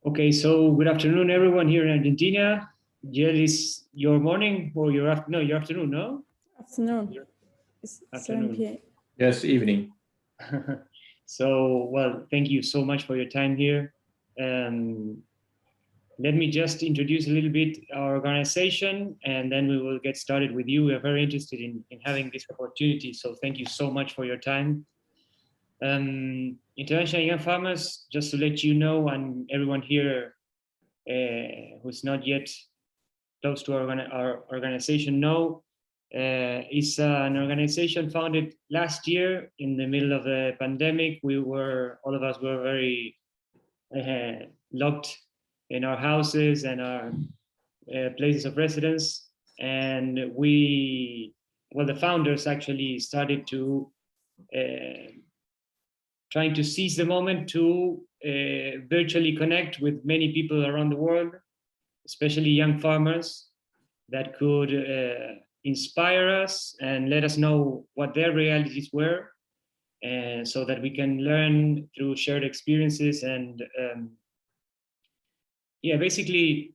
Okay, so good afternoon, everyone here in Argentina. Giel, is your morning or your afternoon, no? Afternoon. It's 7 Afternoon. p.m. Yes, evening. So, well, thank you so much for your time here. Let me just introduce a little bit our organization, and then we will get started with you. We are very interested in having this opportunity, so thank you so much for your time. International Young Farmers, just to let you know, and everyone here who's not yet close to our organization know, is an organization founded last year in the middle of the pandemic. All of us were very locked in our houses and our places of residence. And the founders actually started to trying to seize the moment to virtually connect with many people around the world, especially young farmers that could inspire us and let us know what their realities were, and so that we can learn through shared experiences. And basically,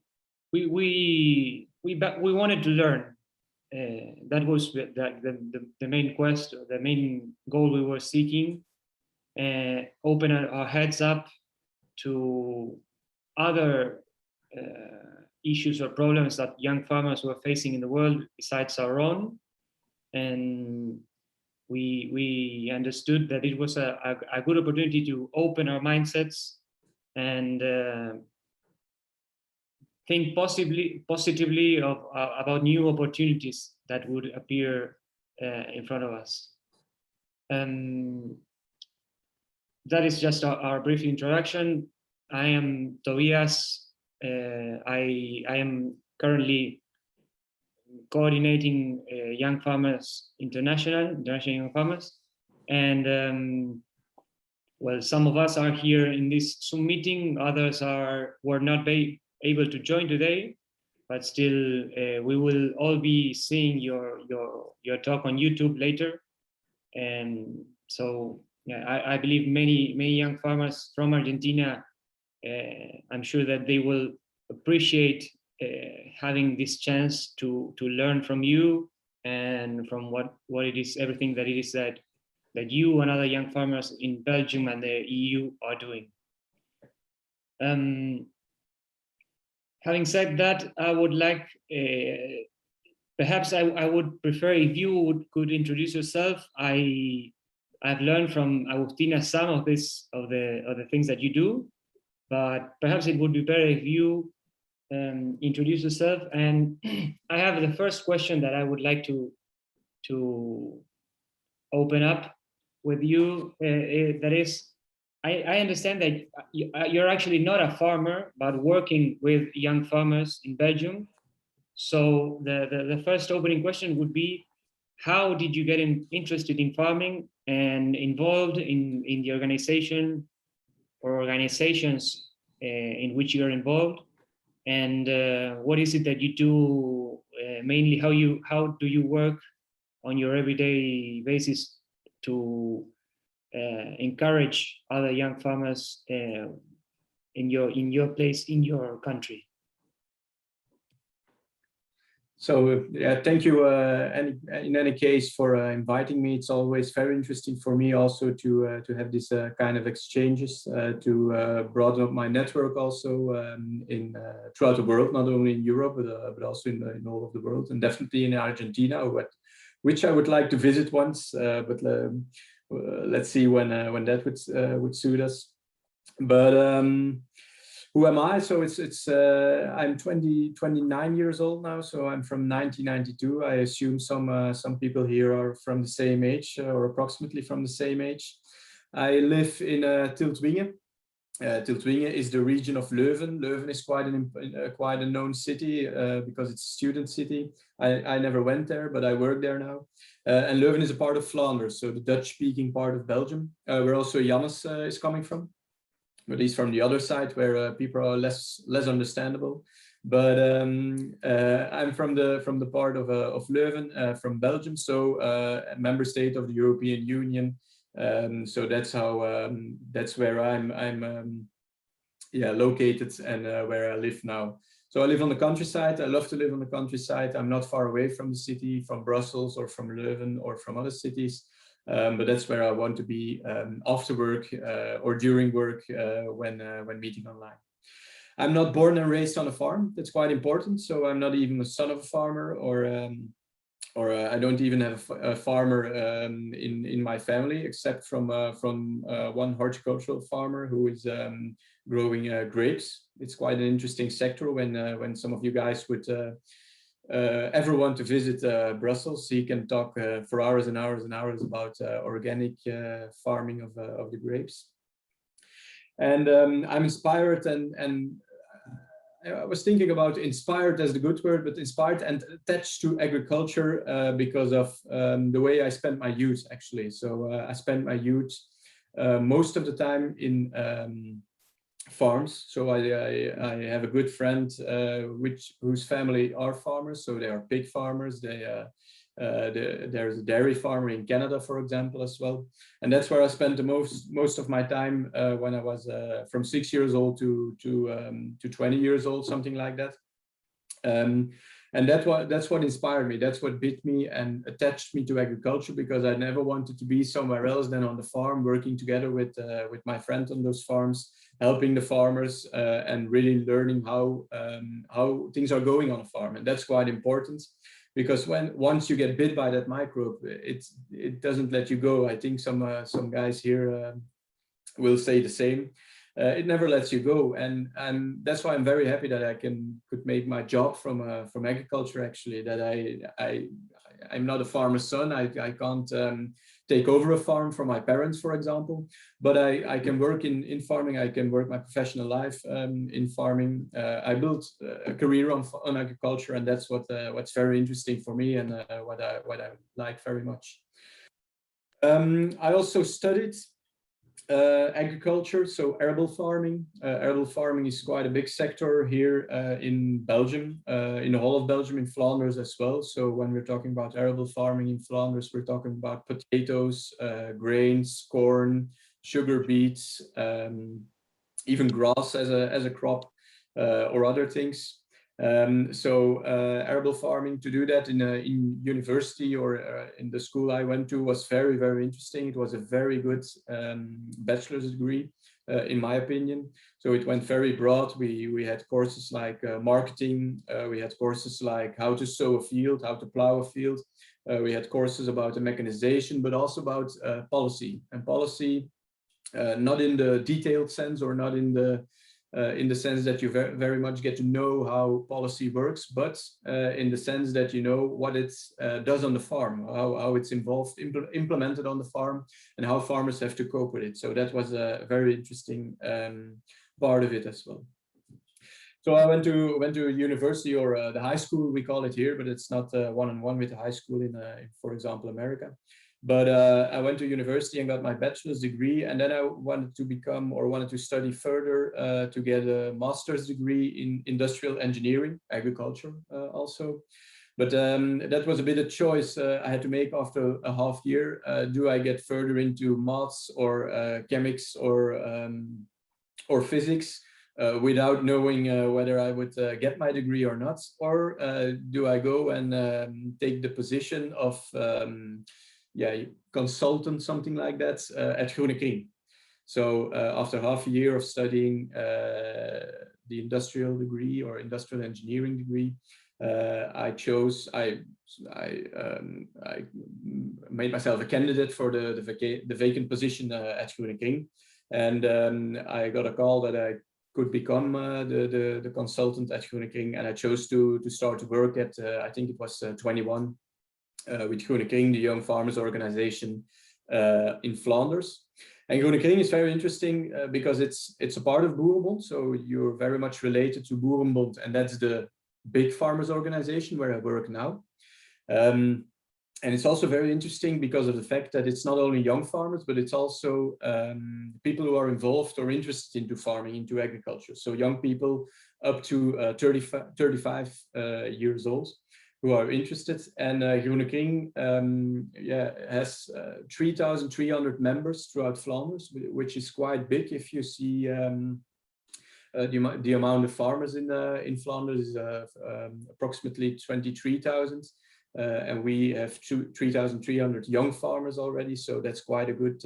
we wanted to learn. That was the main quest, the main goal we were seeking. Open our heads up to other issues or problems that young farmers were facing in the world besides our own. And we understood that it was a good opportunity to open our mindsets and think positively about new opportunities that would appear in front of us. That is just our brief introduction. I am Tobias. I am currently coordinating Young Farmers International Young Farmers. And some of us are here in this Zoom meeting, others were not able to join today, but still we will all be seeing your talk on YouTube later. And so I believe many young farmers from Argentina, I'm sure that they will appreciate having this chance to learn from you and from what it is, everything that it is that you and other young farmers in Belgium and the EU are doing. Having said that, I would like, perhaps I would prefer if you could introduce yourself. I've learned from Agustina some of the things that you do, but perhaps it would be better if you introduce yourself. And I have the first question that I would like to open up with you. That is, I understand that you're actually not a farmer, but working with young farmers in Belgium. So the first opening question would be, how did you get interested in farming and involved in the organization or organizations in which you're involved? And what is it that you do mainly? How do you work on your everyday basis to encourage other young farmers in your place, in your country? So thank you in any case for inviting me. It's always very interesting for me also to have this kind of exchanges to broaden up my network also in throughout the world, not only in Europe but also in all of the world, and definitely in Argentina, which I would like to visit once. But let's see when that would suit us. But who am I? So I'm 29 years old now. So I'm from 1992. I assume some people here are from the same age or approximately from the same age. I live in Tiltwinge. Tiltwinge is the region of Leuven. Leuven is quite a known city because it's a student city. I never went there, but I work there now. And Leuven is a part of Flanders, so the Dutch-speaking part of Belgium, where also Jannes is coming from. But he's from the other side where people are less understandable. But I'm from the part of Leuven, from Belgium, so a member state of the European Union. So that's how that's where I'm located and where I live now. So I live on the countryside. I love to live on the countryside. I'm not far away from the city, from Brussels or from Leuven or from other cities. But that's where I want to be after work or during work when meeting online. I'm not born and raised on a farm. That's quite important. So I'm not even the son of a farmer, or I don't even have a farmer in my family, except from one horticultural farmer who is growing grapes. It's quite an interesting sector. When some of you guys would ever want to visit Brussels, you can talk for hours and hours and hours about organic farming of the grapes. And I'm inspired and I was thinking about inspired as the good word, but inspired and attached to agriculture because of the way I spent my youth, actually. So I spent my youth most of the time in farms. So I have a good friend whose family are farmers. So they are pig farmers. There's a dairy farmer in Canada, for example, as well. And that's where I spent the most of my time when I was from 6 years old to 20 years old, something like that. And that's what inspired me. That's what bit me and attached me to agriculture, because I never wanted to be somewhere else than on the farm, working together with my friends on those farms, helping the farmers and really learning how things are going on a farm. And that's quite important, because once you get bit by that microbe, it doesn't let you go. I think some guys here will say the same. It never lets you go, and that's why I'm very happy that I could make my job from agriculture. Actually, that I'm not a farmer's son. I can't take over a farm from my parents, for example. But I can work in farming. I can work my professional life in farming. I built a career on agriculture, and that's what's very interesting for me, and what I like very much. I also studied agriculture, so arable farming. Arable farming is quite a big sector here in Belgium, in the whole of Belgium, in Flanders as well. So when we're talking about arable farming in Flanders, we're talking about potatoes, grains, corn, sugar beets, even grass as a crop, or other things. So arable farming, to do that in university or in the school I went to, was very, very interesting. It was a very good bachelor's degree, in my opinion. So it went very broad. We had courses like marketing. We had courses like how to sow a field, how to plow a field. We had courses about the mechanization, but also about policy. And policy, not in the detailed sense, or not in the sense that you very much get to know how policy works, but in the sense that you know what it does on the farm, how it's implemented on the farm, and how farmers have to cope with it. So that was a very interesting part of it as well. So I went to university, or the high school, we call it here, but it's not one-on-one with the high school in for example, America. But I went to university and got my bachelor's degree, and then I wanted to study further to get a master's degree in industrial engineering, agriculture also. But that was a bit of choice I had to make after a half year. Do I get further into maths or chemics or physics without knowing whether I would get my degree or not? Or do I go and take the position of consultant, something like that, at Groene Kring. So after half a year of studying the industrial degree or industrial engineering degree, I made myself a candidate for the vacant position at Groene Kring, and I got a call that I could become the consultant at Groene Kring, and I chose to start to work at I think it was 21. With Groene Kring, the Young Farmers Organization in Flanders. And Groene Kring is very interesting because it's a part of Boerenbond, so you're very much related to Boerenbond, and that's the big farmers organization where I work now. And it's also very interesting because of the fact that it's not only young farmers, but it's also people who are involved or interested into farming, into agriculture. So young people up to 35 years old, who are interested. And Groene Kring has 3,300 members throughout Flanders, which is quite big if you see The amount of farmers in Flanders is approximately 23,000. And we have 3,300 young farmers already, so that's quite a good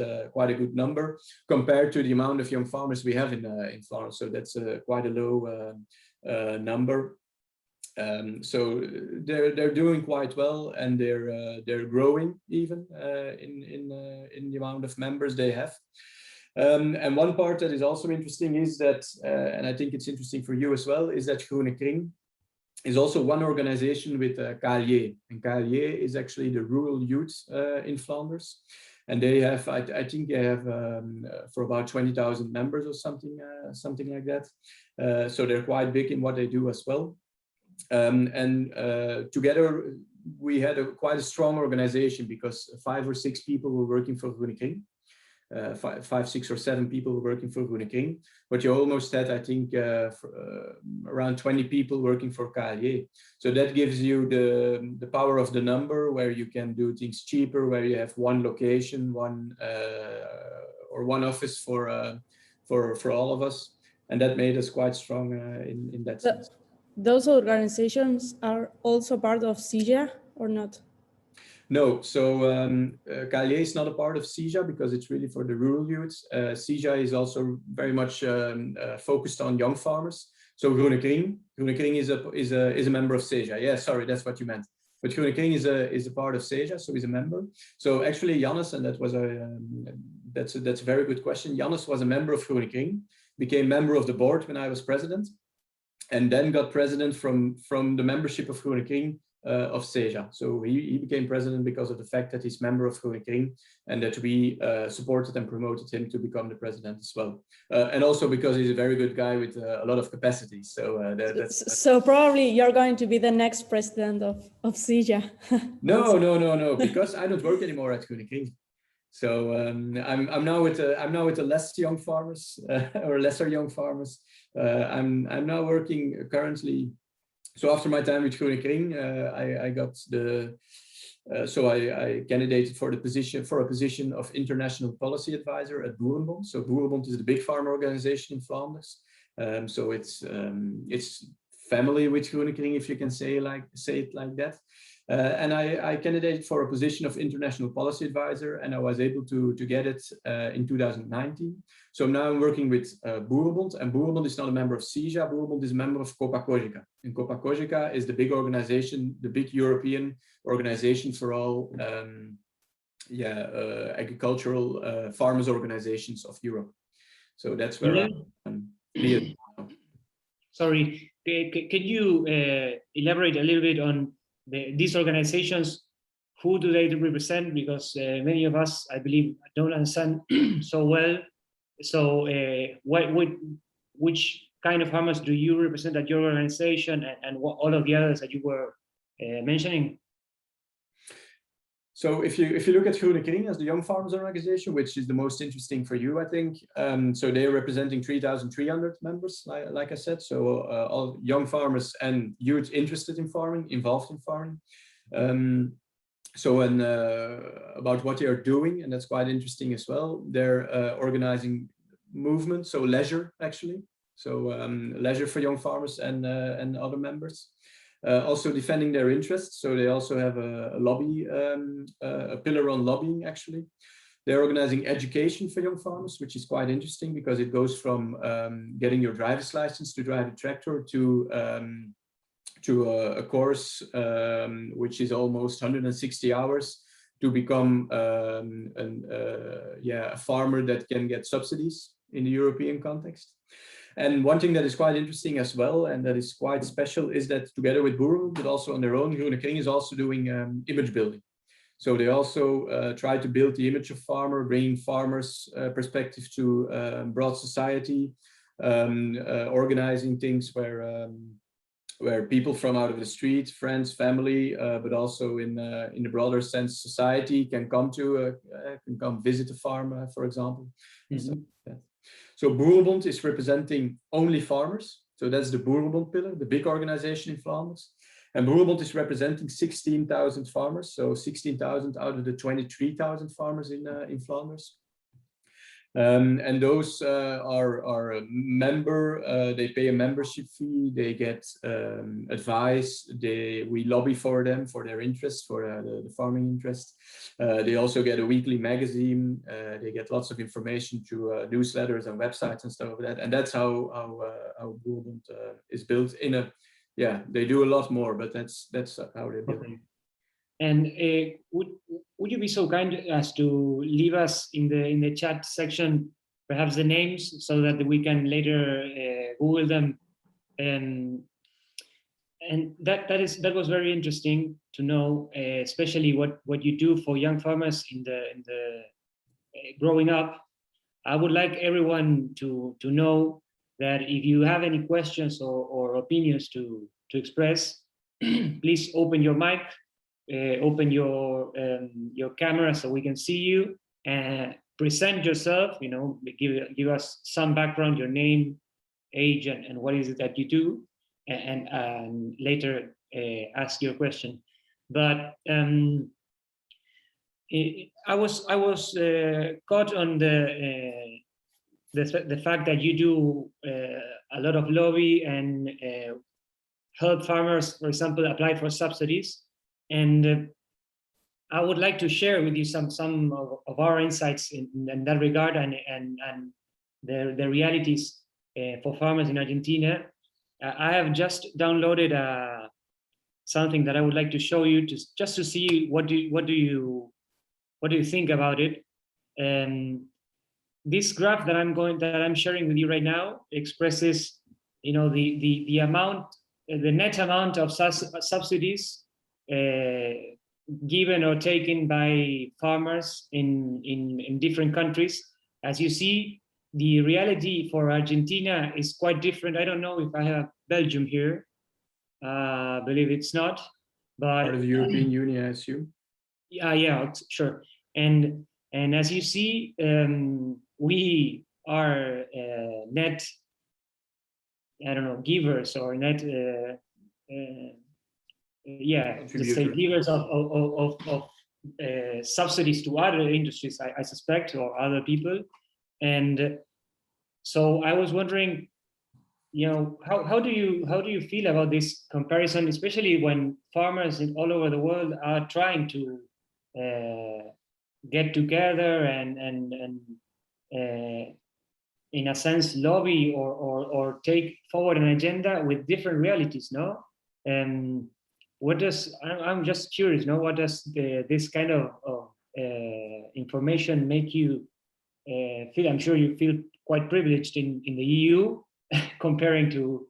number compared to the amount of young farmers we have in Flanders. So that's quite a low number. So they're doing quite well, and they're growing even in the amount of members they have. And one part that is also interesting is that, and I think it's interesting for you as well, is that Groene Kring is also one organization with KLJ, and KLJ is actually the rural youth in Flanders, and they have, I think they have for about 20,000 members or something like that. So they're quite big in what they do as well. And together we had quite a strong organization, because 5 or 6 people were working for Groene Kring. 5, 6 or 7 people were working for Groene Kring, but you almost had, I think, around 20 people working for KLJ. So that gives you the power of the number, where you can do things cheaper, where you have one location, one office for all of us, and that made us quite strong in that sense. Those organizations are also part of CIJA or not? No, so KLJ is not a part of CIJA because it's really for the rural youths. CIJA is also very much focused on young farmers. So Groene Kring is a member of CIJA. Yeah, sorry, that's what you meant. But Groene Kring is a part of CIJA, so he's a member. So actually, Jannes, and that's a very good question. Jannes was a member of Groene Kring, became member of the board when I was president, and then got president from the membership of Groene Kring. Of CIJA. So he became president because of the fact that he's member of Groene Kring, and that we supported and promoted him to become the president as well. And also because he's a very good guy with a lot of capacity. So so probably you're going to be the next president of CIJA. No, because I don't work anymore at Groene Kring. So I'm now with the less young farmers or lesser young farmers. I'm now working currently. So after my time with Groene Kring, I candidated for a position of international policy advisor at Boerenbond. So Boerenbond is the big farm organization in Flanders. So it's family with Groene Kring, if you can say it like that. And I candidated for a position of international policy advisor, and I was able to get it in 2019. So now I'm working with Boerenbond, and Boerenbond is not a member of CIJA. Boerenbond is a member of Copa Cogeca, and Copa Cogeca is the big organization, the big European organization for all agricultural farmers organizations of Europe. So that's where I'm here. Sorry, can you elaborate a little bit on these organizations? Who do they represent? Because many of us, I believe, don't understand so well. So which kind of farmers do you represent at your organization, and what, all of the others that you were mentioning? So if you look at Groene Kring as the young farmers organization, which is the most interesting for you, I think, so they're representing 3,300 members, like I said, so all young farmers and youth interested in farming, involved in farming. So about what they are doing, and that's quite interesting as well, they're organizing movement, so leisure actually, so leisure for young farmers and other members. Also defending their interests, so they also have a lobby, a pillar on lobbying actually. They're organizing education for young farmers, which is quite interesting because it goes from getting your driver's license to drive a tractor to a course which is almost 160 hours to become a farmer that can get subsidies in the European context. And one thing that is quite interesting as well, and that is quite special, is that together with Boerenbond, but also on their own, Groene Kring is also doing image building. So they also try to build the image of farmer, bringing farmers' perspective to broad society, organizing things where people from out of the street, friends, family, but also in the broader sense, society can come visit a farm, for example. Mm-hmm. So Boerenbond is representing only farmers. So that's the Boerenbond pillar, the big organization in Flanders. And Boerenbond is representing 16,000 farmers. So 16,000 out of the 23,000 farmers in Flanders. And those are a member, they pay a membership fee, they get advice, we lobby for them, for their interest, for the farming interest. They also get a weekly magazine, they get lots of information through newsletters and websites and stuff like that. And that's how Boerbond is built in a, yeah, they do a lot more, but that's how they build. Okay. And would you be so kind as to leave us in the chat section perhaps the names so that we can later Google them, and that was very interesting to know, especially what you do for young farmers in the growing up. I would like everyone to know that if you have any questions or opinions to express, please open your mic. Open your camera so we can see you, and present yourself, you know, give us some background, your name, age, and what is it that you do, and later ask your question. But I was caught on the fact that you do a lot of lobby and help farmers, for example, apply for subsidies. And I would like to share with you some of our insights in that regard, and the realities for farmers in Argentina. I have just downloaded something that I would like to show you, just to see what do you think about it. This graph that I'm sharing with you right now expresses, you know, the amount, the net amount of subsidies given or taken by farmers in different countries. As you see, the reality for Argentina is quite different. I don't know if I have Belgium here. I believe it's not, but part of the European Union, I assume. Yeah, sure. And as you see, we are net, I don't know, givers or net. Let's say givers of subsidies to other industries, I suspect, or other people. And so I was wondering, you know, how do you feel about this comparison, especially when farmers all over the world are trying to get together and in a sense lobby or take forward an agenda with different realities, no? What does, I'm just curious, no? What does this kind of information make you feel? I'm sure you feel quite privileged in the EU, comparing to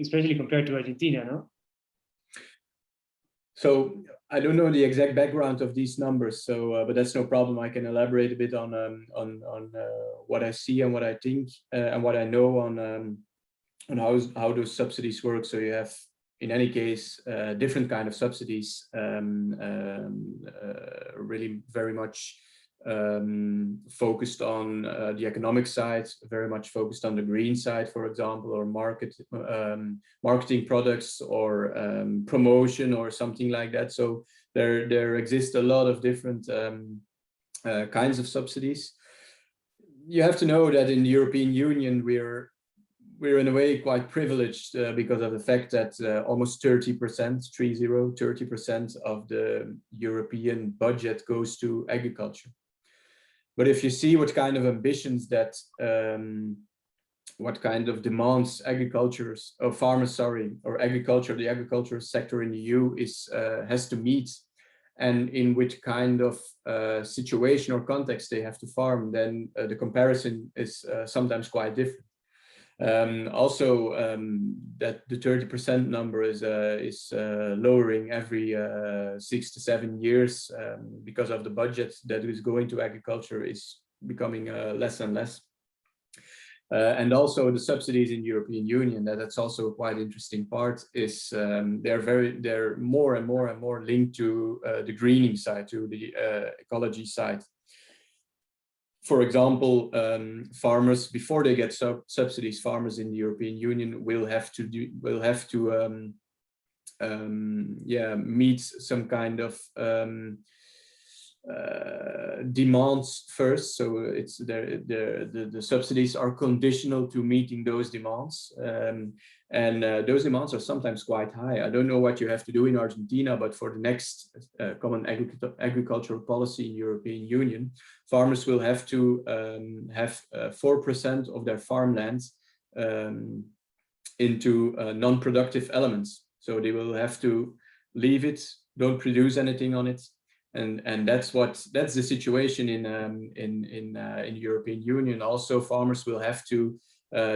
especially compared to Argentina, no? So I don't know the exact background of these numbers, so but that's no problem. I can elaborate a bit on what I see and what I think and what I know on how those subsidies work. So you have, in any case, different kind of subsidies, really very much focused on the economic side, very much focused on the green side, for example, or marketing products or promotion or something like that. So there exist a lot of different kinds of subsidies. You have to know that in the European Union, we're in a way quite privileged because of the fact that almost 30% of the European budget goes to agriculture. But if you see what kind of ambitions that, what kind of demands the agriculture sector in the EU has to meet, and in which kind of situation or context they have to farm, then the comparison is sometimes quite different. Also, that the 30% number is lowering every 6 to 7 years because of the budget that is going to agriculture is becoming less and less. And also the subsidies in the European Union, that's also a quite interesting part, is they're more and more linked to the greening side, to the ecology side. For example, farmers, before they get subsidies, farmers in the European Union will have to meet some kind of demands first. So it's the subsidies are conditional to meeting those demands. Those demands are sometimes quite high. I don't know what you have to do in Argentina, but for the next common agricultural policy in European Union, farmers will have to have 4% of their farmlands into non-productive elements. So they will have to leave it, don't produce anything on it. And that's the situation in European Union. Also, farmers will have to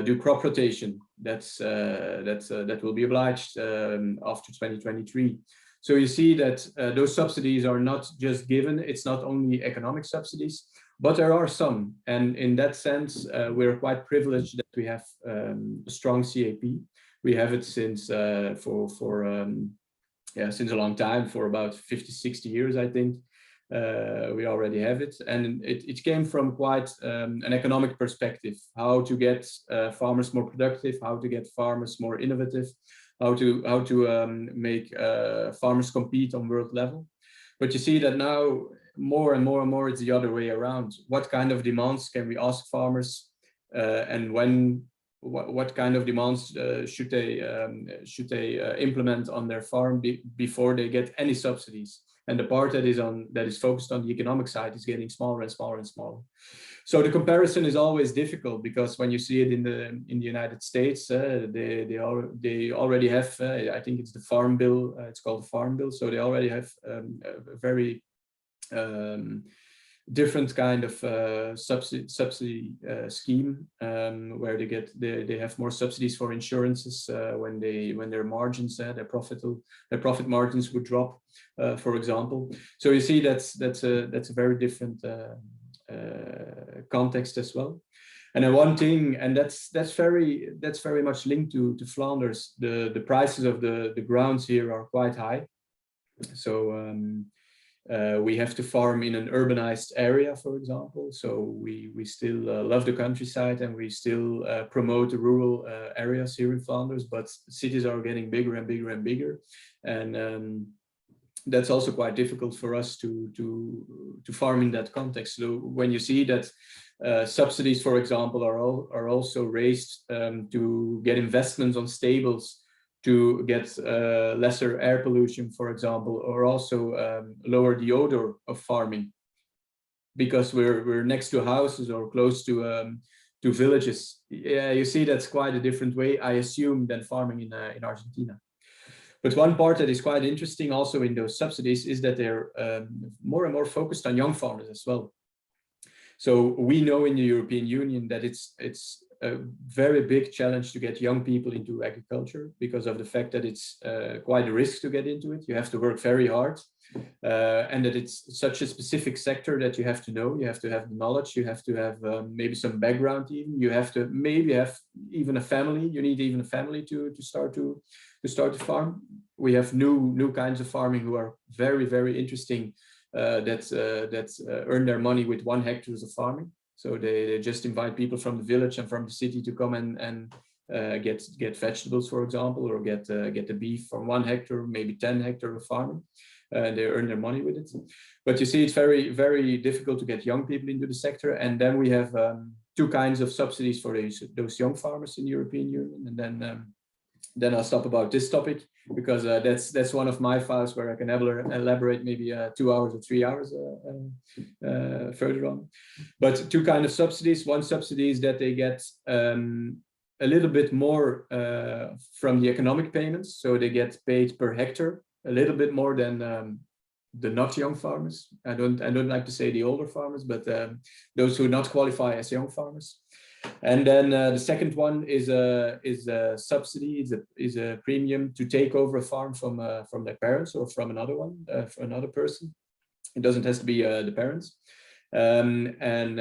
do crop rotation. That will be obliged after 2023. So you see that those subsidies are not just given. It's not only economic subsidies, but there are some. And in that sense, we're quite privileged that we have a strong CAP. We have it since since a long time, for about 50, 60 years, I think. We already have it, and it came from quite an economic perspective, how to get farmers more productive, how to get farmers more innovative, how to make farmers compete on world level. But you see that now more and more it's the other way around. What kind of demands can we ask farmers, and what kind of demands should they implement on their farm before they get any subsidies? And the part that is focused on the economic side is getting smaller and smaller and smaller. So the comparison is always difficult, because when you see it in the United States, they already have I think it's the Farm Bill. It's called the Farm Bill. So they already have a very different kind of subsidy scheme, where they have more subsidies for insurances when their margins, their profit margins would drop, for example. So you see that's a very different context as well. And then one thing, and that's very much linked to Flanders. The prices of the grounds here are quite high. So we have to farm in an urbanized area, for example. So we still love the countryside, and we still promote the rural areas here in Flanders, but cities are getting bigger and bigger and bigger. And that's also quite difficult for us to farm in that context. So when you see that subsidies, for example, are also raised to get investments on stables, to get lesser air pollution, for example, or also lower the odor of farming, because we're next to houses or close to villages. Yeah, you see that's quite a different way, I assume, than farming in Argentina. But one part that is quite interesting also in those subsidies is that they're more and more focused on young farmers as well. So we know in the European Union that it's a very big challenge to get young people into agriculture, because of the fact that it's quite a risk to get into it. You have to work very hard, and that it's such a specific sector that you have to know, you have to have the knowledge, you have to have maybe some background even, you have to maybe have even a family, you need even a family to start to farm. We have new kinds of farming who are very, very interesting, that earn their money with 1 hectare of farming. So they just invite people from the village and from the city to come and get vegetables, for example, or get the beef from 1 hectare, maybe 10 hectares of farming. They earn their money with it. But you see, it's very, very difficult to get young people into the sector. And then we have 2 kinds of subsidies for those young farmers in the European Union. And then I'll stop about this topic, because that's one of my files where I can elaborate maybe 2 hours or 3 hours further on. But 2 kinds of subsidies. One subsidy is that they get a little bit more from the economic payments. So they get paid per hectare, a little bit more than the not young farmers. I don't like to say the older farmers, but those who not qualify as young farmers. And then the second one is a subsidy, is a premium to take over a farm from their parents or from another one, for another person. It doesn't have to be the parents. And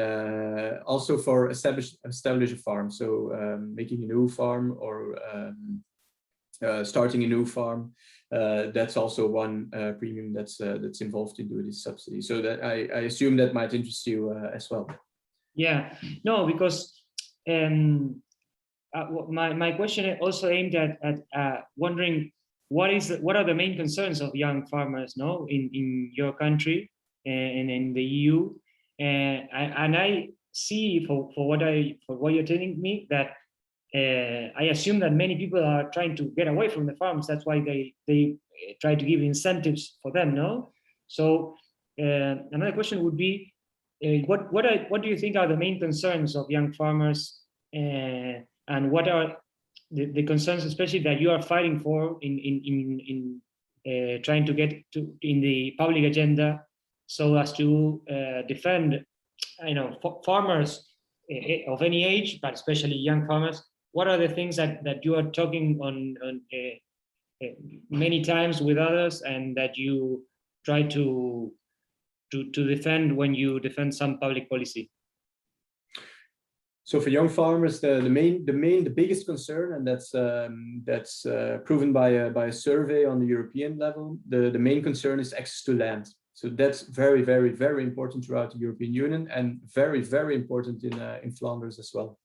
also for establish a farm. So making a new farm or starting a new farm. That's also one premium that's involved into this subsidy. So that I assume that might interest you as well. Yeah, no, because my question also aimed at wondering what are the main concerns of young farmers, no, in your country, in the EU, and I see for what you're telling me that I assume that many people are trying to get away from the farms. That's why they try to give incentives for them, no? So another question would be, what do you think are the main concerns of young farmers, and what are the concerns, especially that you are fighting for in trying to get to in the public agenda, so as to defend, farmers of any age, but especially young farmers? What are the things that you are talking on many times with others, and that you try to defend when you defend some public policy? So for young farmers, the biggest concern, and that's proven by a survey on the European level, the main concern is access to land. So that's very, very, very important throughout the European Union, and very, very important in Flanders as well.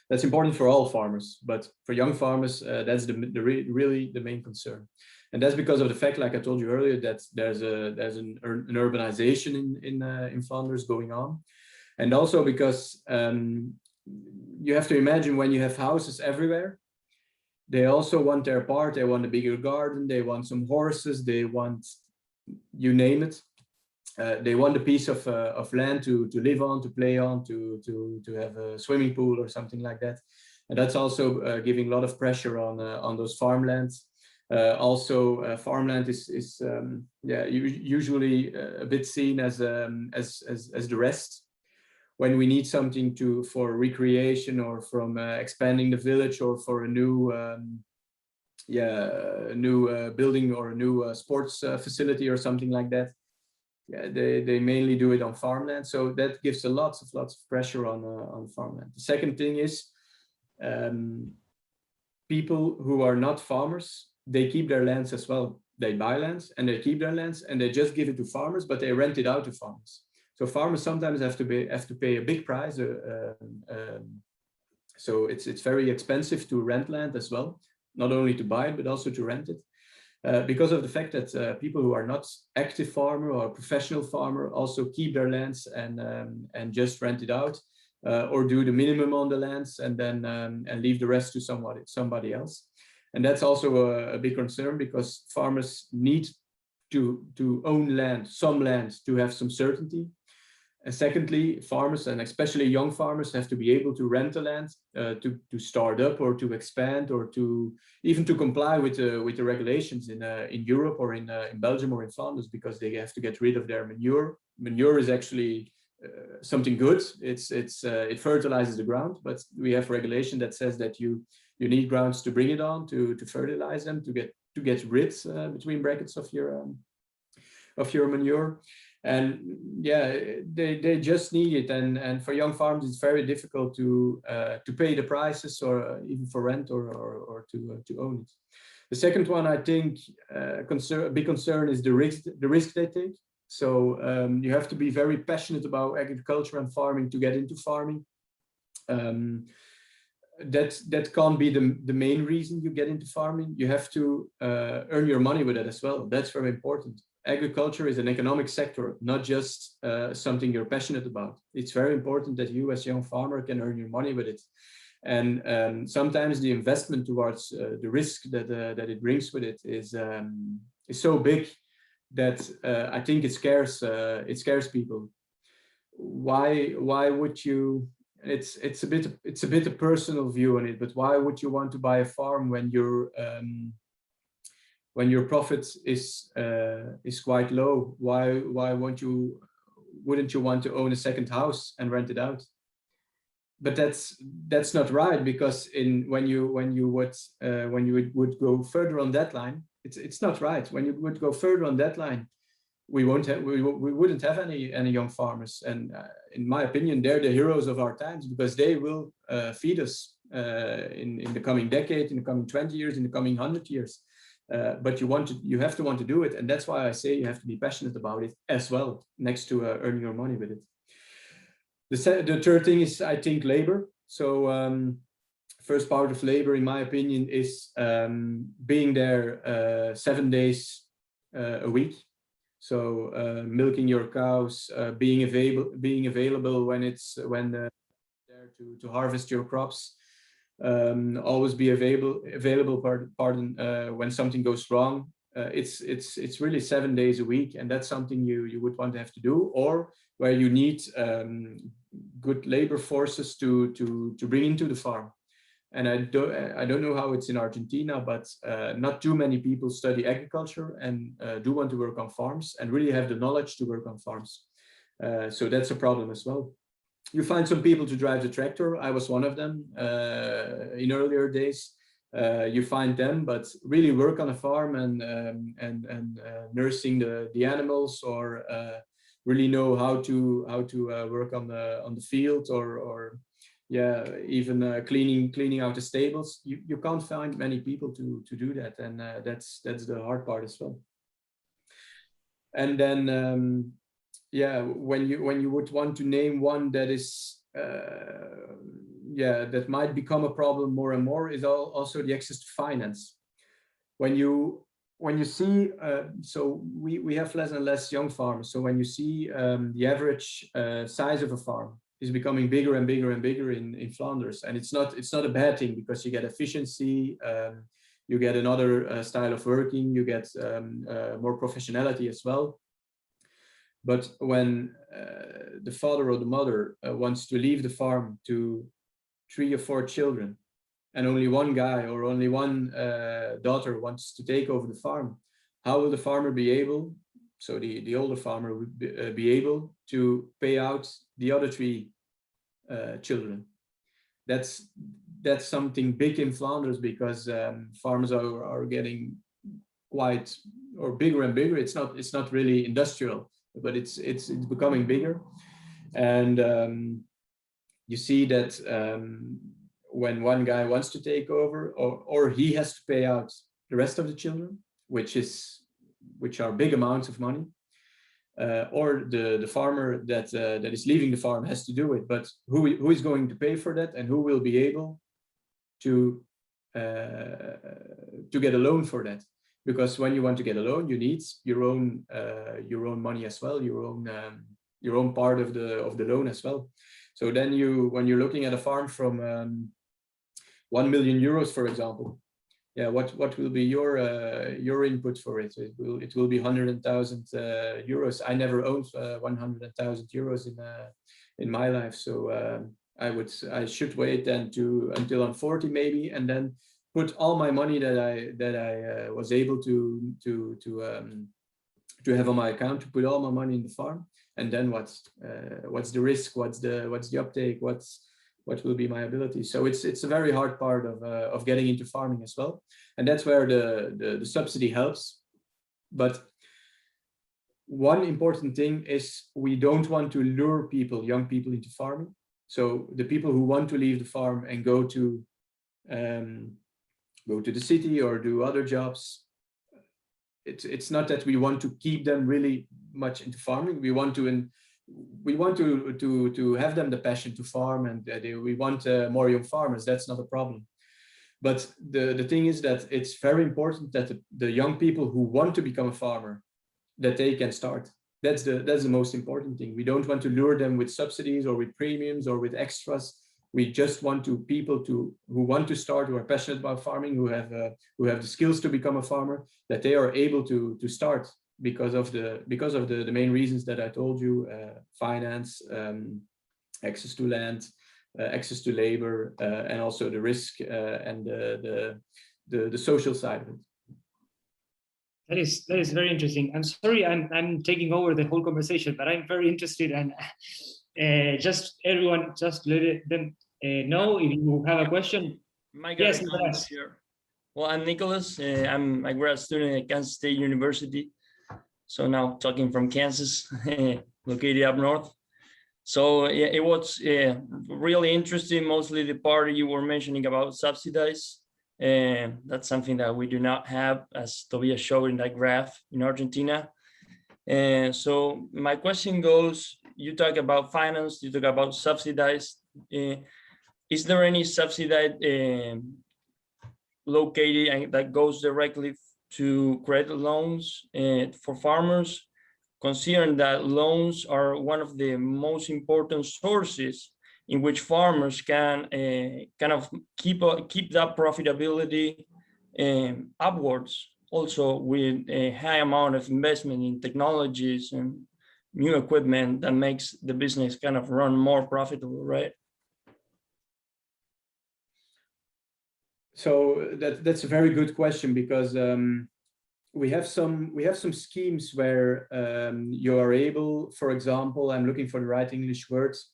That's important for all farmers, but for young farmers, that's really the main concern. And that's because of the fact, like I told you earlier, that there's an urbanization in Flanders going on. And also because you have to imagine, when you have houses everywhere, they also want their part. They want a bigger garden, they want some horses, they want, you name it. They want a piece of land to live on, to play on, to have a swimming pool or something like that. And that's also giving a lot of pressure on those farmlands. Also, farmland is usually a bit seen as the rest. When we need something for recreation, or from expanding the village, or for a new building, or a new sports facility or something like that, they mainly do it on farmland. So that gives lots of pressure on farmland. The second thing is, people who are not farmers, they keep their lands as well. They buy lands and they keep their lands, and they just give it to farmers, but they rent it out to farmers. So farmers sometimes have to pay a big price. So it's very expensive to rent land as well, not only to buy it, but also to rent it. Because of the fact that people who are not active farmer or professional farmer also keep their lands and just rent it out, or do the minimum on the lands, and then and leave the rest to somebody else. And that's also a big concern, because farmers need to own land, some land, to have some certainty. And secondly, farmers, and especially young farmers, have to be able to rent the land to start up, or to expand, or even to comply with the regulations in Europe, or in Belgium, or in Flanders, because they have to get rid of their manure. Manure is actually something good. It fertilizes the ground, but we have regulation that says that you need grounds to bring it on, to fertilize them, to get rid, between brackets, of your manure. And yeah, they just need it. And for young farmers, it's very difficult to pay the prices, or even for rent, or to own it. The second one, I think, a big concern is the risk they take. So you have to be very passionate about agriculture and farming to get into farming. That can't be the main reason you get into farming. You have to earn your money with it as well. That's very important. Agriculture is an economic sector, not just something you're passionate about. It's very important that you, as a young farmer, can earn your money with it. And sometimes the investment towards the risk that it brings with it is so big that I think it scares people. Why would you? It's a bit a personal view on it, but why would you want to buy a farm when your profit is quite low? Why wouldn't you want to own a second house and rent it out? But that's not right, because when you would go further on that line, it's not right. When you would go further on that line, we wouldn't have any young farmers. And in my opinion, they're the heroes of our times, because they will feed us in the coming decade, in the coming 20 years, in the coming 100 years. But you have to want to do it, and that's why I say you have to be passionate about it as well, next to earning your money with it. The third thing is, I think, labor. So first part of labor, in my opinion, is being there 7 days a week. So milking your cows, being available when they're there to harvest your crops. Always be available. When something goes wrong. It's really 7 days a week, and that's something you would want to have to do, or where you need good labor forces to bring into the farm. And I don't know how it's in Argentina, but not too many people study agriculture and do want to work on farms and really have the knowledge to work on farms. So that's a problem as well. You find some people to drive the tractor. I was one of them in earlier days. You find them, but really work on a farm and nursing the animals, or really know how to work on the field, or yeah, even cleaning out the stables. You can't find many people to do that, and that's the hard part as well. And then yeah, when you would want to name one that is yeah, that might become a problem more and more, is also the access to finance. When you see, so we have less and less young farmers. So when you see the average size of a farm is becoming bigger and bigger and bigger in Flanders, and it's not a bad thing, because you get efficiency, you get another style of working, you get more professionality as well. But when the father or the mother wants to leave the farm to 3 or 4 children, and only one guy or only one daughter wants to take over the farm, how will the farmer be able, so the older farmer would be able to pay out the other 3 children? That's something big in Flanders, because farmers are getting quite, or bigger and bigger. It's not really industrial, but it's becoming bigger. And you see that when one guy wants to take over, or he has to pay out the rest of the children, which are big amounts of money, or the farmer that is leaving the farm has to do it. But who is going to pay for that, and who will be able to get a loan for that? Because when you want to get a loan, you need your own money as well, your own part of the loan as well. So then when you're looking at a farm from 1 million euros, for example, yeah, what will be your input for it? It will be 100,000 euros. I never owned 100,000 euros in my life, so I should wait then until I'm 40 maybe, and then put all my money that I was able to have on my account, to put all my money in the farm. And then what's the risk? What's the uptake? What will be my ability? So it's a very hard part of getting into farming as well, and that's where the subsidy helps. But one important thing is, we don't want to lure young people into farming. So the people who want to leave the farm and go to the city or do other jobs, it's not that we want to keep them really much into farming. We want to have them the passion to farm, and we want more young farmers. That's not a problem. But the thing is that it's very important that the young people who want to become a farmer, that they can start. That's the most important thing. We don't want to lure them with subsidies or with premiums or with extras. We just want people who want to start, who are passionate about farming, who have the skills to become a farmer, that they are able to start, because of the main reasons that I told you: finance, access to land, access to labor, and also the risk and the social side of it. That is very interesting. I'm sorry, I'm taking over the whole conversation, but I'm very interested, and just everyone, just let them know if you have a question. Yes, Nicolas. Here. Well, I'm Nicholas. I'm a grad student at Kansas State University. So now talking from Kansas, located up north. So yeah, it was really interesting, mostly the part you were mentioning about subsidized. And that's something that we do not have, as Tobias showed in that graph, in Argentina. And so my question goes, you talk about finance, you talk about subsidized. Is there any subsidized located and that goes directly to credit loans for farmers? considering that loans are one of the most important sources in which farmers can kind of keep that profitability upwards, also with a high amount of investment in technologies and new equipment that makes the business kind of run more profitable, right? So that's a very good question, because we have some schemes where you are able, for example, I'm looking for the right English words,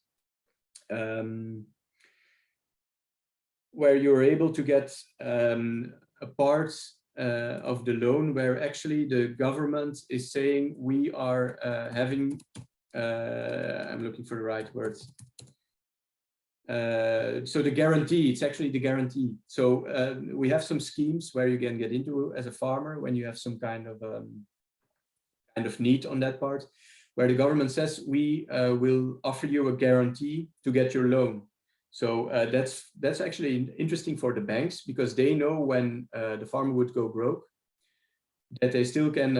where you're able to get a part of the loan where actually the government is saying we are having, I'm looking for the right words. So the guarantee, it's actually the guarantee. So we have some schemes where you can get into as a farmer when you have some kind of need on that part, where the government says we will offer you a guarantee to get your loan. So that's actually interesting for the banks, because they know when the farmer would go broke, that they still can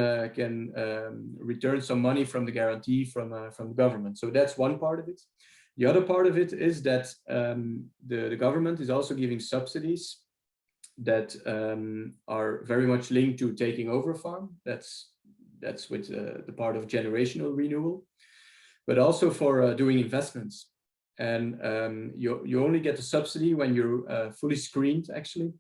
return some money from the guarantee from the government. So that's one part of it. The other part of it is that the government is also giving subsidies that are very much linked to taking over a farm. That's with the part of generational renewal, but also for doing investments. And you only get the subsidy when you're fully screened, actually,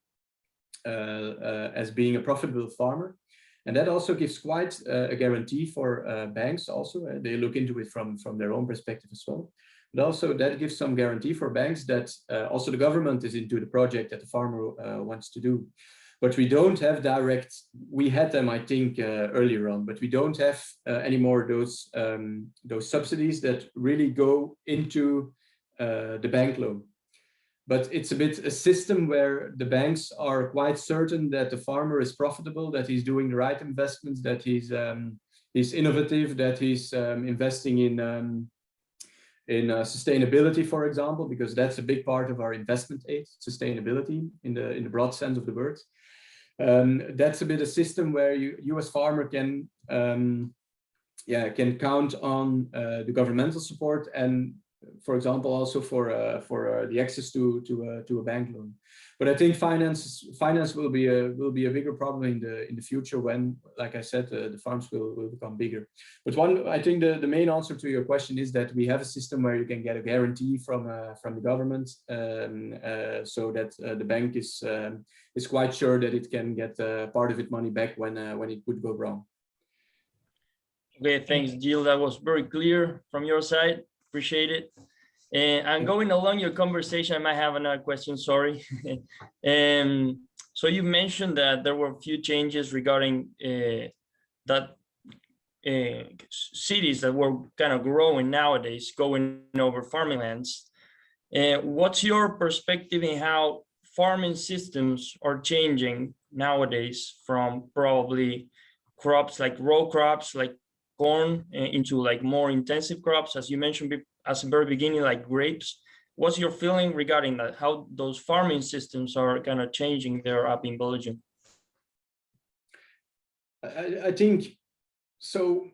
as being a profitable farmer. And that also gives quite a guarantee for banks also. They look into it from their own perspective as well. But also that gives some guarantee for banks that also the government is into the project that the farmer wants to do. But we don't have direct, we had them, I think, earlier on, but we don't have anymore those subsidies that really go into the bank loan. But it's a bit a system where the banks are quite certain that the farmer is profitable, that he's doing the right investments, that he's innovative, that he's investing in sustainability, for example, because that's a big part of our investment aid, sustainability in the broad sense of the word. That's a bit a system where you as farmer can count on the governmental support, and for example also for the access to a bank loan. But I think finance will be a bigger problem in the future when, like I said, the farms will become bigger. But I think the main answer to your question is that we have a system where you can get a guarantee from the government, so that the bank is quite sure that it can get part of its money back when it would go wrong. Okay, thanks, Giel. That was very clear from your side. Appreciate it. And going along your conversation, I might have another question, sorry. So you mentioned that there were a few changes regarding that cities that were kind of growing nowadays, going over farming lands. What's your perspective in how farming systems are changing nowadays from probably crops like row crops, like corn, into like more intensive crops, as you mentioned at the very beginning, like grapes? What's your feeling regarding that? How those farming systems are kind of changing there up in Belgium? I think so.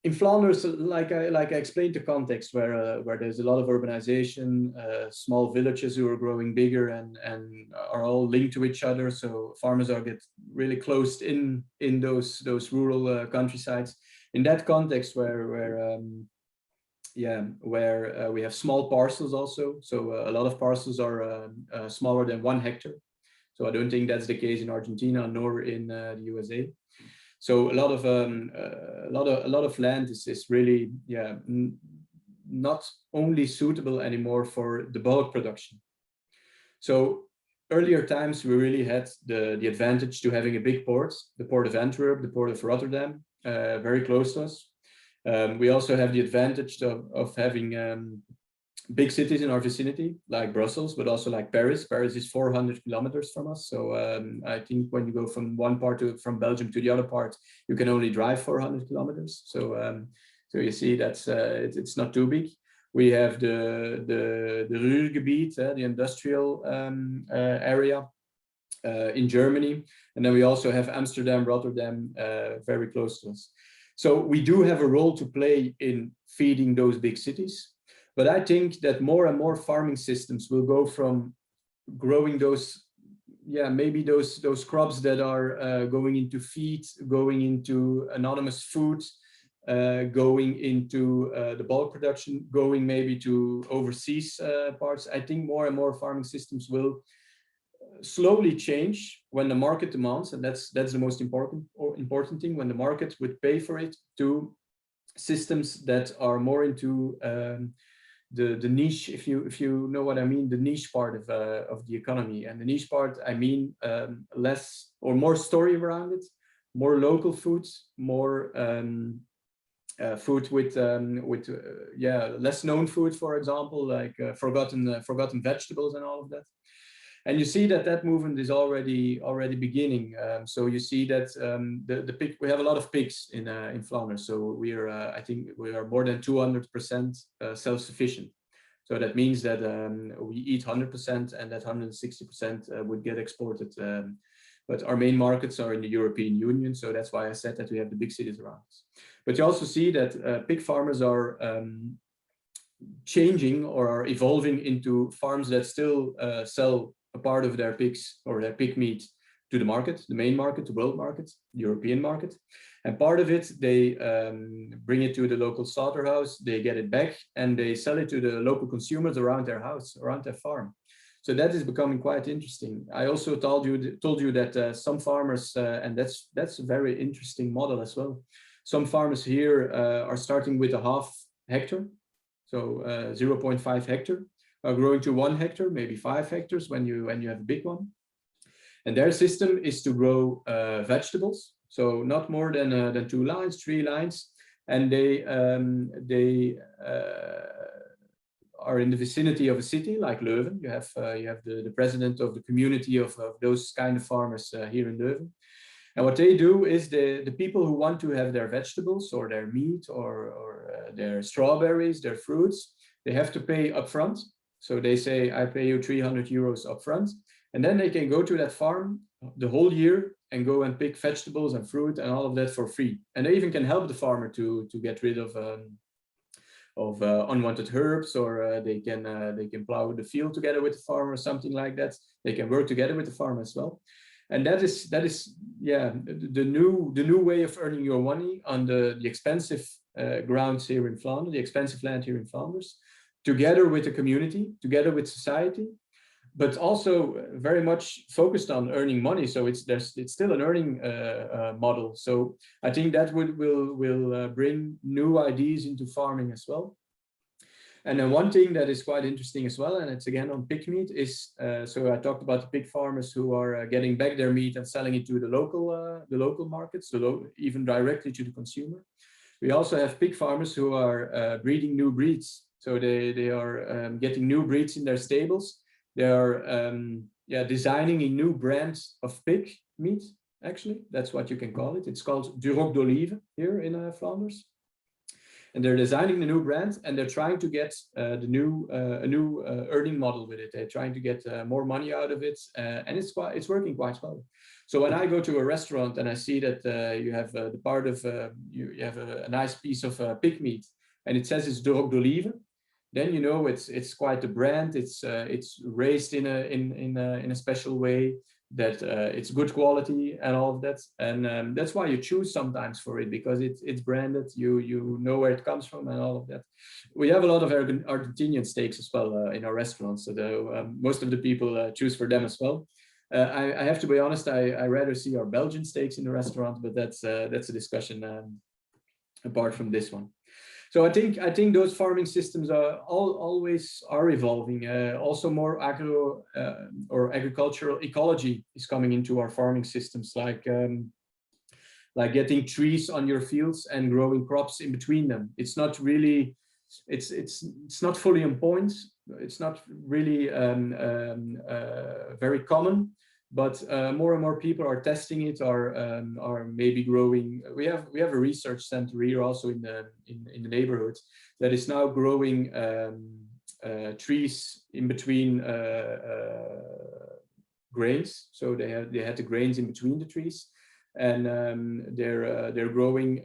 In Flanders, like I explained the context where there's a lot of urbanization, small villages who are growing bigger and are all linked to each other. So farmers get really closed in those rural countrysides. In that context, where we have small parcels also. So a lot of parcels are smaller than 1 hectare. So I don't think that's the case in Argentina nor in the USA. So a lot of land is really not only suitable anymore for the bulk production. So earlier times we really had the advantage to having a big port, the port of Antwerp, the port of Rotterdam, very close to us. We also have the advantage of having big cities in our vicinity, like Brussels, but also like Paris. Paris is 400 kilometers from us. So I think when you go from one part from Belgium to the other part, you can only drive 400 kilometers. So you see that's it's not too big. We have the Ruhrgebiet, the industrial area in Germany, and then we also have Amsterdam, Rotterdam, very close to us. So we do have a role to play in feeding those big cities. But I think that more and more farming systems will go from growing those, maybe those crops that are going into feed, going into anonymous food, going into the bulk production, going maybe to overseas parts. I think more and more farming systems will slowly change when the market demands, and that's the most important thing, when the market would pay for it, to systems that are more into the niche, if you know what I mean, the niche part of the economy. And the niche part, I mean, less or more story around it, more local foods, more food with less known food, for example, like forgotten vegetables and all of that. And you see that movement is already beginning. So you see that the pig, we have a lot of pigs in Flanders. So we are, I think we are more than 200% self-sufficient. So that means that we eat 100%, and that 160% would get exported. But our main markets are in the European Union. So that's why I said that we have the big cities around us. But you also see that pig farmers are changing or are evolving into farms that still sell a part of their pigs or their pig meat to the market, the main market, the world market, the European market. And part of it, they bring it to the local slaughterhouse, they get it back, and they sell it to the local consumers around their house, around their farm. So that is becoming quite interesting. I also told you that some farmers, and that's a very interesting model as well. Some farmers here are starting with a half hectare, so 0.5 hectare, are growing to 1 hectare, maybe 5 hectares when you have a big one. And their system is to grow vegetables, so not more than 2 lines, 3 lines, and they are in the vicinity of a city like Leuven. You have the president of the community of those kind of farmers here in Leuven. And what they do is the people who want to have their vegetables or their meat or their strawberries, their fruits, they have to pay upfront. So they say, I pay you 300 euros upfront. And then they can go to that farm the whole year and go and pick vegetables and fruit and all of that for free. And they even can help the farmer to get rid of unwanted herbs, or they can plow the field together with the farmer or something like that. They can work together with the farmer as well. And that is the new way of earning your money on the expensive grounds here in Flanders, the expensive land here in Flanders, together with the community, together with society, but also very much focused on earning money. So it's still an earning model. So I think that will bring new ideas into farming as well. And then one thing that is quite interesting as well, and it's again on pig meat, is so I talked about the pig farmers who are getting back their meat and selling it to the local markets, even directly to the consumer. We also have pig farmers who are breeding new breeds. So they are getting new breeds in their stables. They are designing a new brand of pig meat. Actually, that's what you can call it. It's called Duroc d'Olive here in Flanders. And they're designing the new brand, and they're trying to get a new earning model with it. They're trying to get more money out of it, and it's working quite well. So when I go to a restaurant and I see that you have the part of you have a nice piece of pig meat, and it says it's Duroc d'Olive, then you know it's quite a brand. It's raised in a special way, that it's good quality and all of that, and that's why you choose sometimes for it, because it's branded. You know where it comes from and all of that. We have a lot of Argentinian steaks as well in our restaurants, so most of the people choose for them as well. I have to be honest, I rather see our Belgian steaks in the restaurant, but that's a discussion apart from this one. So I think those farming systems always are evolving. Also, more agricultural ecology is coming into our farming systems, like getting trees on your fields and growing crops in between them. It's not really, it's not fully on point. It's not really very common. But more and more people are testing it, are maybe growing. We have a research center here also in the neighborhood that is now growing trees in between grains. So they had the grains in between the trees, and they're growing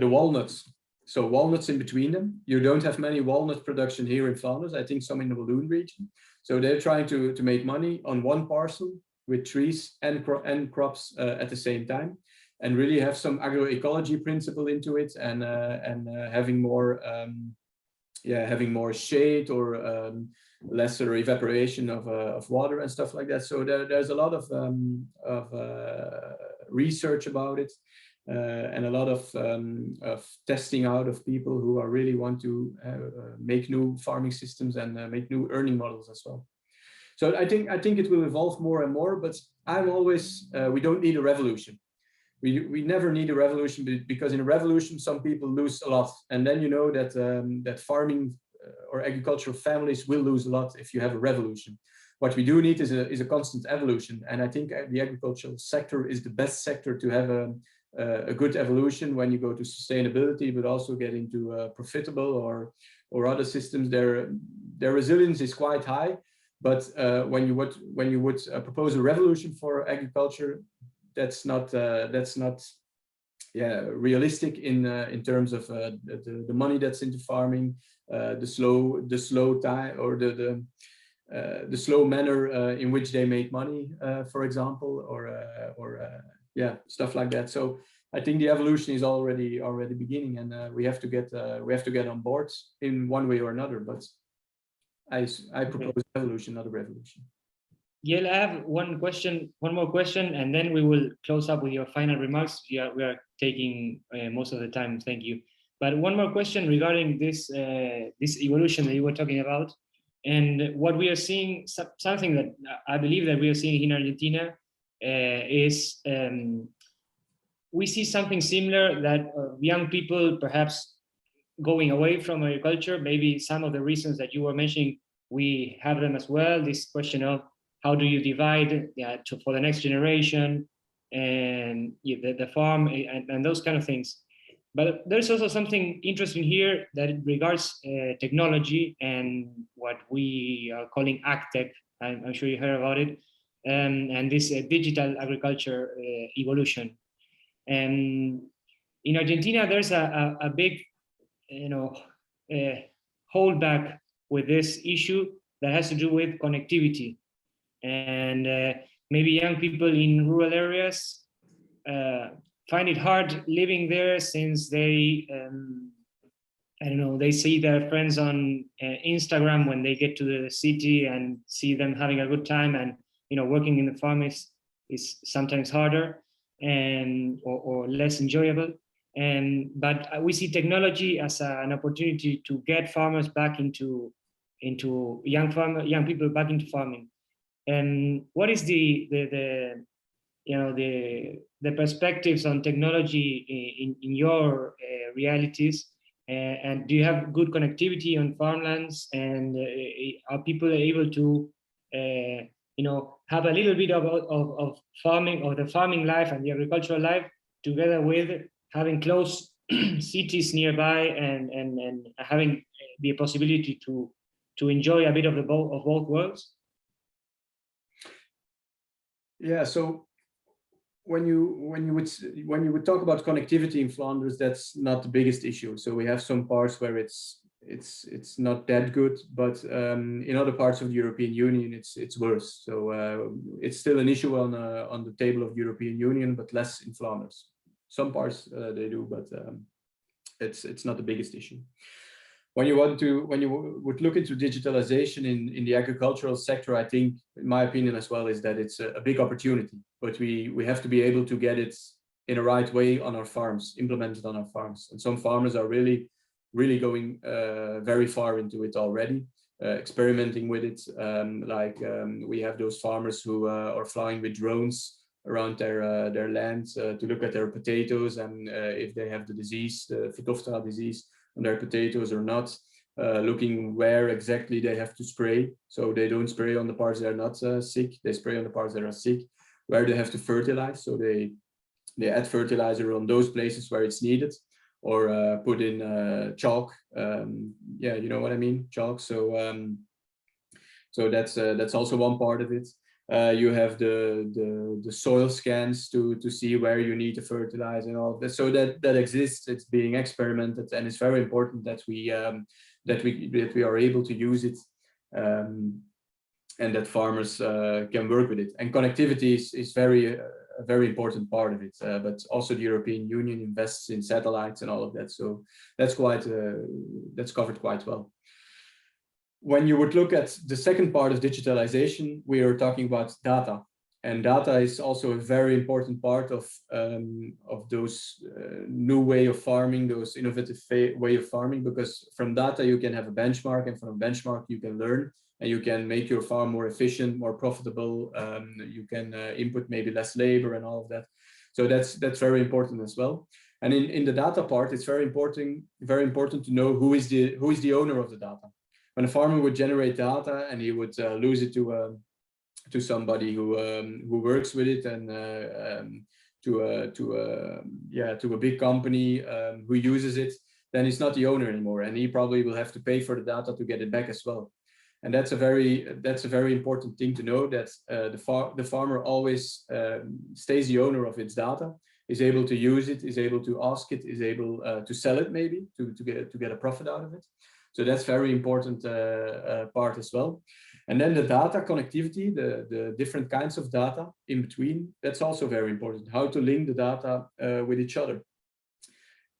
walnuts. So walnuts in between them. You don't have many walnut production here in Flanders. I think some in the Walloon region. So they're trying to make money on one parcel with trees and crops at the same time, and really have some agroecology principle into it, and having more shade or lesser evaporation of water and stuff like that. So there's a lot of research about it. And a lot of testing out of people who are really want to make new farming systems and make new earning models as well. So I think it will evolve more and more. But I'm always we don't need a revolution. We never need a revolution, because in a revolution some people lose a lot, and then you know that that farming or agricultural families will lose a lot if you have a revolution. What we do need is a constant evolution, and I think the agricultural sector is the best sector to have a good evolution when you go to sustainability, but also get into profitable or other systems. Their resilience is quite high, but when you would propose a revolution for agriculture, that's not realistic in terms of the money that's into farming, the slow time, or the slow manner in which they make money, for example, or stuff like that. So I think the evolution is already beginning, and we have to get on board in one way or another. But I propose evolution, not a revolution. Giel, I have one more question, and then we will close up with your final remarks. We are taking most of the time. Thank you. But one more question regarding this evolution that you were talking about, and what we are seeing. Something that I believe that we are seeing in Argentina is we see something similar, that young people perhaps going away from agriculture. Maybe some of the reasons that you were mentioning, we have them as well. This question of how do you divide for the next generation and the farm and those kind of things. But there's also something interesting here that regards technology and what we are calling agtech. I'm sure you heard about it. And this digital agriculture evolution. And in Argentina, there's a big, holdback with this issue that has to do with connectivity. And maybe young people in rural areas find it hard living there, since they, they see their friends on Instagram when they get to the city and see them having a good time, and working in the farm is sometimes harder and or less enjoyable. But we see technology as an opportunity to get farmers back into young people back into farming. And what is the perspectives on technology in your realities? And do you have good connectivity on farmlands? And are people able to have a little bit of farming, or the farming life and the agricultural life, together with having close cities nearby and having the possibility to enjoy a bit of both worlds? Yeah. So when you would talk about connectivity in Flanders, that's not the biggest issue. So we have some parts where it's not that good, but in other parts of the European Union, it's worse. So it's still an issue on the table of the European Union, but less in Flanders. Some parts they do, but it's not the biggest issue. When you would look into digitalization in the agricultural sector, I think, in my opinion as well, is that it's a big opportunity, but we have to be able to get it in a right way on our farms, implemented on our farms. And some farmers are really going very far into it already, experimenting with it. We have those farmers who are flying with drones around their lands to look at their potatoes, and if they have the disease, the Phytophthora disease, on their potatoes or not, looking where exactly they have to spray. So they don't spray on the parts that are not sick, they spray on the parts that are sick. Where they have to fertilize, so they add fertilizer on those places where it's needed, or put in chalk. You know what I mean, chalk. So that's also one part of it. You have the soil scans to see where you need to fertilize and all of that. So that exists. It's being experimented, and it's very important that we are able to use it, and that farmers can work with it. And connectivity is a very important part of it. But also the European Union invests in satellites and all of that. So that's covered quite well. When you would look at the second part of digitalization, we are talking about data, and data is also a very important part of those new way of farming, those innovative way of farming, because from data you can have a benchmark, and from a benchmark you can learn, and you can make your farm more efficient, more profitable. You can input maybe less labor and all of that. So that's very important as well. And in the data part, it's very important to know who is the owner of the data. When a farmer would generate data and he would lose it to somebody who works with it, and to a big company who uses it, then he's not the owner anymore, and he probably will have to pay for the data to get it back as well. And that's a very important thing to know, that the farmer always stays the owner of its data, is able to use it, is able to ask it, is able to sell it, maybe to get a profit out of it. So that's very important part as well. And then the data connectivity, the different kinds of data in between, that's also very important. How to link the data with each other.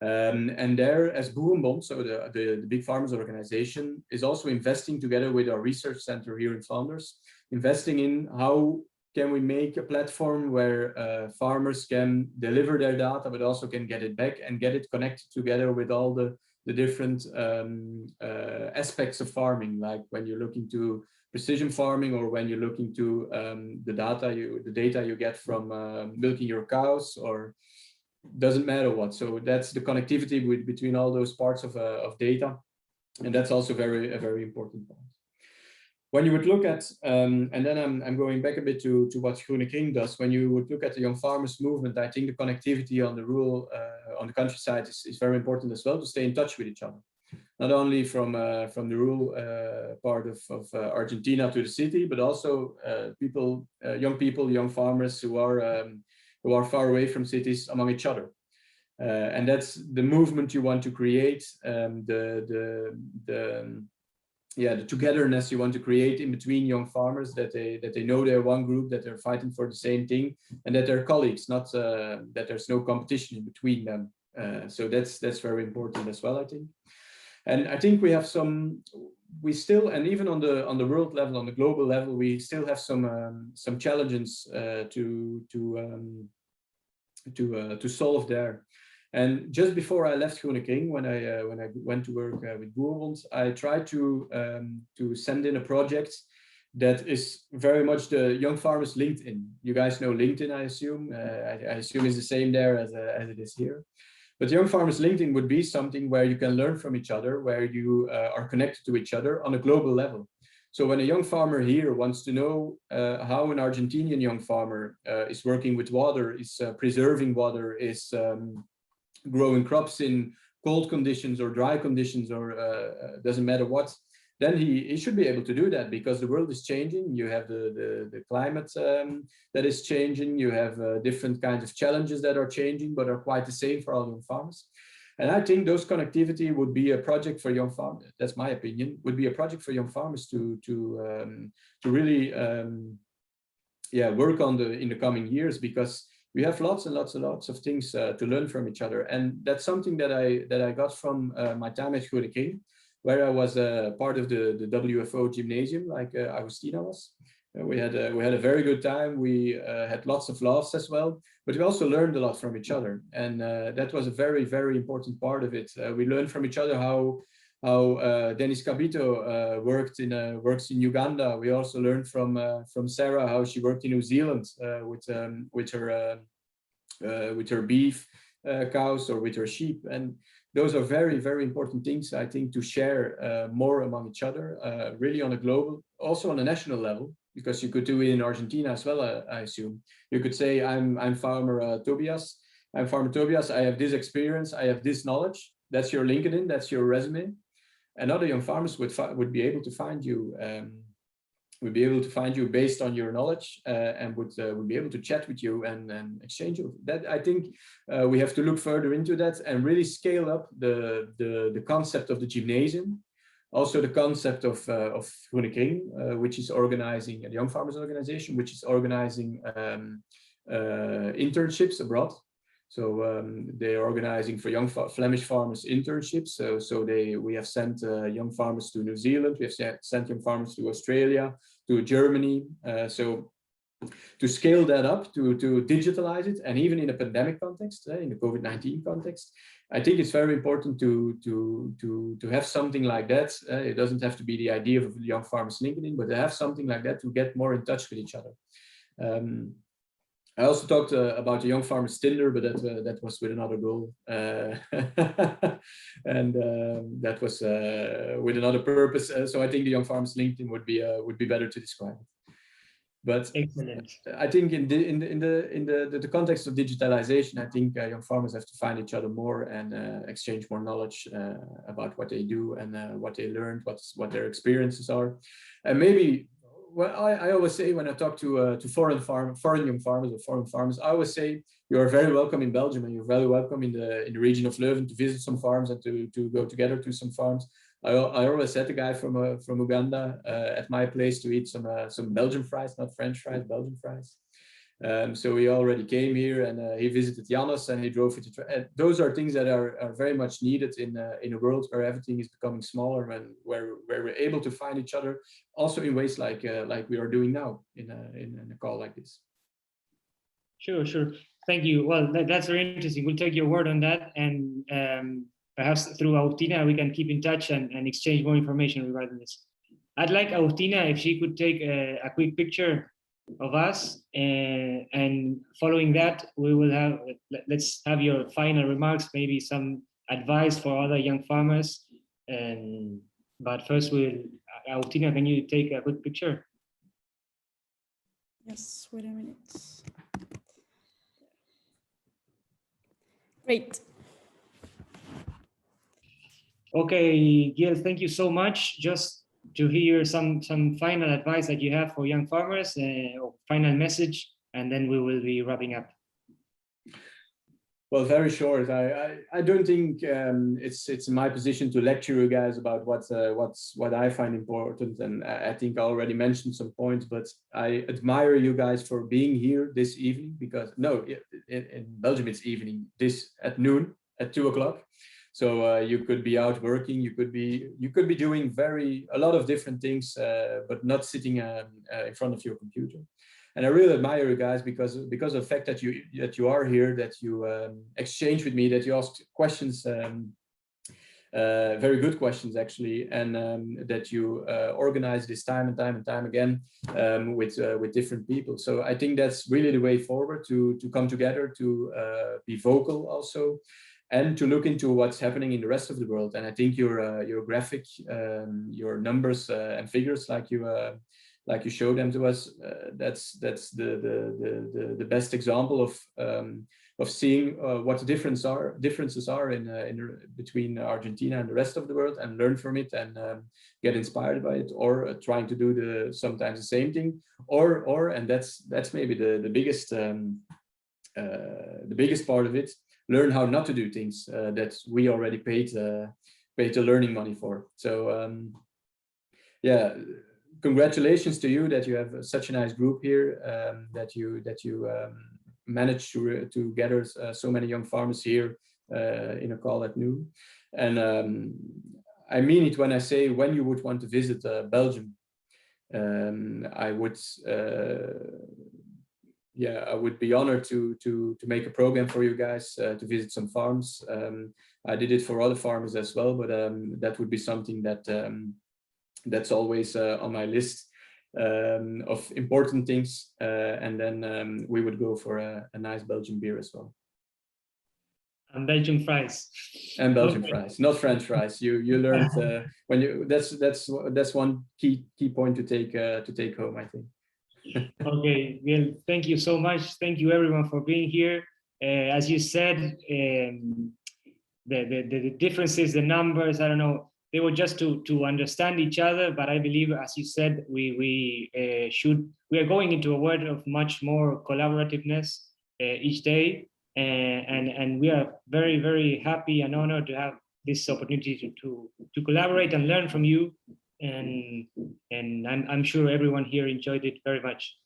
And there, as Boerenbond, so the Big Farmers Organization, is also investing together with our research center here in Flanders, investing in how can we make a platform where farmers can deliver their data, but also can get it back and get it connected together with all the different aspects of farming, like when you're looking to precision farming, or when you're looking to the data you get from milking your cows, or doesn't matter what. So that's the connectivity between all those parts of data, and that's also a very important part. When you would look at, and then I'm going back a bit to what Groene Kring does. When you would look at the young farmers movement, I think the connectivity on the rural, on the countryside is very important as well, to stay in touch with each other. Not only from the rural part of Argentina to the city, but also young farmers who are far away from cities among each other. And that's the movement you want to create, the togetherness you want to create in between young farmers, that they know they're one group, that they're fighting for the same thing, and that they're colleagues, not that there's no competition in between them. So that's very important as well, I think. And I think we still, and even on the world level, on the global level, we still have some challenges to solve there. And just before I left Groene Kring, when I went to work with Boerenbond, I tried to send in a project that is very much the young farmers LinkedIn. You guys know LinkedIn, I assume. I assume it's the same there as it is here. But young farmers LinkedIn would be something where you can learn from each other, where you are connected to each other on a global level. So when a young farmer here wants to know how an Argentinian young farmer is working with water, is preserving water, is growing crops in cold conditions or dry conditions, or doesn't matter what, then he should be able to do that, because the world is changing. You have the climate that is changing. You have different kinds of challenges that are changing, but are quite the same for all young farmers. And I think those connectivity would be a project for young farmers. That's my opinion. Would be a project for young farmers to really work on in the coming years, because we have lots and lots of things to learn from each other. And that's something that I got from my time at Groene Kring, where I was part of the WFO gymnasium, like Agustina was. We had a very good time. We had lots of laughs as well, but we also learned a lot from each other, and that was a very, very important part of it. We learned from each other how Dennis Cabito works in Uganda. We also learned from Sarah how she worked in New Zealand with her beef cows, or with her sheep. And those are very, very important things, I think, to share more among each other, really on a global, also on a national level, because you could do it in Argentina as well, I assume. You could say, I'm farmer Tobias. I'm farmer Tobias. I have this experience. I have this knowledge. That's your LinkedIn. That's your resume. And other young farmers would be able to find you would be able to find you based on your knowledge, and would be able to chat with you and exchange you. That I think we have to look further into that and really scale up the concept of the gymnasium. Also the concept of Groene Kring, which is organizing the Young Farmers Organization, which is organizing internships abroad. So they're organizing for young Flemish farmers internships. So we have sent young farmers to New Zealand. We have sent young farmers to Australia, to Germany. So to scale that up, to digitalize it, and even in a pandemic context, in the COVID-19 context, I think it's very important to have something like that. It doesn't have to be the idea of Young Farmers LinkedIn, but to have something like that to get more in touch with each other. I also talked about the Young Farmers Tinder, but that was with another goal, and that was with another purpose. So I think the Young Farmers LinkedIn would be better to describe it. But excellent. I think in the context of digitalization, I think young farmers have to find each other more and exchange more knowledge about what they do and what they learned, what their experiences are, and maybe. Well, I always say when I talk to foreign young farmers or foreign farmers, I always say you are very welcome in Belgium, and you're very welcome in the region of Leuven to visit some farms and to go together to some farms. I always had a guy from Uganda at my place to eat some Belgian fries, not French fries, Belgian fries. So he already came here and he visited Janus and he drove it. Those are things that are very much needed in a world where everything is becoming smaller and where we're able to find each other, also in ways like we are doing now in a call like this. Sure. Thank you. Well, that's very interesting. We'll take your word on that, and perhaps through Agustina we can keep in touch and exchange more information regarding this. I'd like Agustina if she could take a quick picture of us, and following that we will have, let's have your final remarks, maybe some advice for other young farmers. But first, Agustina, can you take a quick picture? Yes, wait a minute. Great. Okay, Giel, thank you so much. Just to hear some final advice that you have for young farmers, or final message, and then we will be wrapping up. Well, very short. I don't think it's in my position to lecture you guys about what I find important, and I think I already mentioned some points. But I admire you guys for being here this evening, because in Belgium it's evening, this at noon, at 2 o'clock. So you could be out working, you could be doing a lot of different things, but not sitting in front of your computer. And I really admire you guys because of the fact that you are here, that you exchange with me, that you ask questions, very good questions actually, and that you organize this time and time again with different people. So I think that's really the way forward, to come together, to be vocal also, and to look into what's happening in the rest of the world. And I think your graphic, your numbers and figures, like you show them to us, that's the best example of seeing what the differences are in between Argentina and the rest of the world, and learn from it and get inspired by it, or trying to do sometimes the same thing, or and that's maybe the biggest part of it. Learn how not to do things that we already paid the learning money for. So yeah, congratulations to you that you have such a nice group here, that you managed to gather so many young farmers here in a call at noon. And I mean it when I say, when you would want to visit Belgium, I would be honored to make a program for you guys to visit some farms. I did it for other farmers as well, but that would be something that's always on my list of important things. And then we would go for a nice Belgian beer as well. And Belgian fries. And Belgian fries, not French fries. You learned when you. That's one key point to take home, I think. Okay, well, thank you so much. Thank you everyone for being here. As you said, the differences, the numbers, I don't know, they were just to understand each other. But I believe, as you said, we are going into a world of much more collaborativeness each day, and we are very, very happy and honored to have this opportunity to collaborate and learn from you, and I'm sure everyone here enjoyed it very much.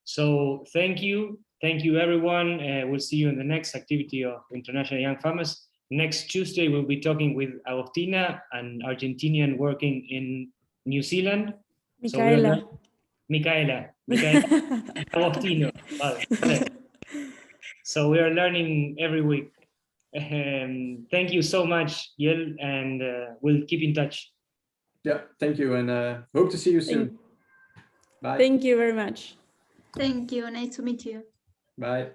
So thank you everyone. We'll see you in the next activity of International Young Farmers. Next Tuesday, we'll be talking with Agostina, an Argentinian working in New Zealand. Micaela. Micaela. Agostino. Vale. So we are learning every week. Thank you so much, Giel, and we'll keep in touch. Yeah, thank you, and hope to see you soon. Bye. Thank you very much. Thank you. Nice to meet you. Bye.